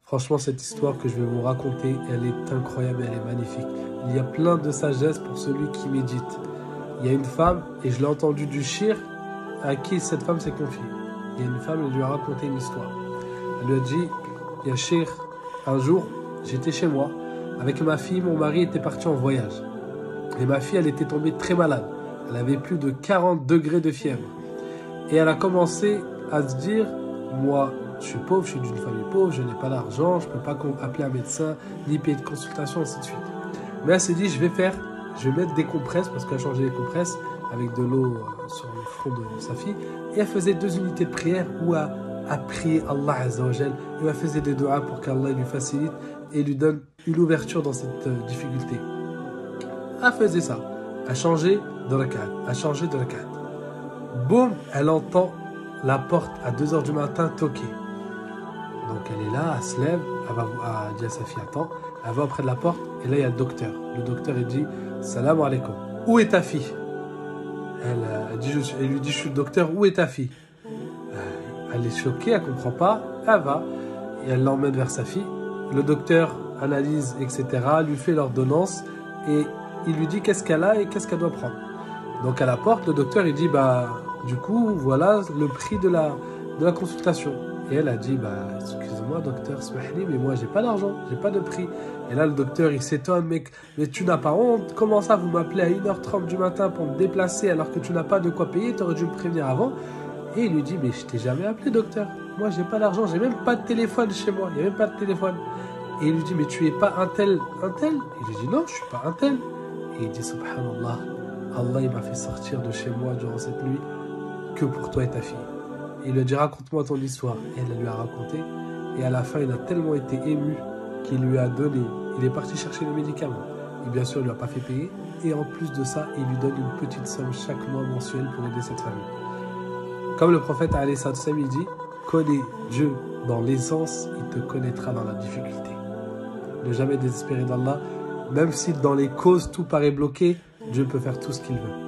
Franchement, cette histoire que je vais vous raconter, elle est incroyable, elle est magnifique. Il y a plein de sagesse pour celui qui médite. Il y a une femme, et je l'ai entendu du shir, à qui cette femme s'est confiée. Il y a une femme, elle lui a raconté une histoire. Elle lui a dit, il y a shir, un jour, j'étais chez moi, avec ma fille, mon mari était parti en voyage. Et ma fille, elle était tombée très malade. Elle avait plus de 40 degrés de fièvre. Et elle a commencé à se dire, moi, je suis pauvre, je suis d'une famille pauvre, je n'ai pas d'argent, je ne peux pas appeler un médecin, ni payer de consultation, ainsi de suite. Mais elle s'est dit, je vais mettre des compresses, parce qu'elle a changé les compresses avec de l'eau sur le front de sa fille. Et elle faisait 2 unités de prière où elle a prié Allah Azza wa Jal, et elle faisait des doigts pour qu'Allah lui facilite et lui donne une ouverture dans cette difficulté. Elle faisait ça. Elle changeait de rakat. Boum, elle entend la porte à 2 h du matin toquer. Donc elle est là, elle se lève, elle dit à sa fille, attends, elle va auprès de la porte, et là il y a le docteur. Le docteur, il dit, salam alaikum, où est ta fille? Elle lui dit, je suis le docteur, où est ta fille? Elle est choquée, elle ne comprend pas, elle va, et elle l'emmène vers sa fille. Le docteur analyse, etc., lui fait l'ordonnance, et il lui dit qu'est-ce qu'elle a et qu'est-ce qu'elle doit prendre. Donc à la porte, le docteur, il dit, du coup, voilà le prix de la consultation. Et elle a dit, excusez-moi docteur, mais moi j'ai pas d'argent, j'ai pas de prix. Et là le docteur il s'étonne, mais tu n'as pas honte, comment ça vous m'appelez à 1 h 30 du matin pour me déplacer alors que tu n'as pas de quoi payer, tu aurais dû me prévenir avant. Et il lui dit, mais je t'ai jamais appelé docteur, moi j'ai pas d'argent, j'ai même pas de téléphone chez moi, il n'y a même pas de téléphone. Et il lui dit, mais tu es pas un tel? Il lui dit, non, je suis pas un tel. Et il dit, subhanallah, Allah il m'a fait sortir de chez moi durant cette nuit que pour toi et ta fille. Et il lui a dit, raconte-moi ton histoire. Et elle lui a raconté. Et à la fin, il a tellement été ému qu'il lui a donné. Il est parti chercher les médicaments. Et bien sûr, il ne lui a pas fait payer. Et en plus de ça, il lui donne une petite somme chaque mois mensuelle pour aider cette famille. Comme le prophète alayhi salam, il dit, connais Dieu dans l'aisance, il te connaîtra dans la difficulté. Ne jamais désespérer d'Allah. Même si dans les causes tout paraît bloqué, Dieu peut faire tout ce qu'il veut.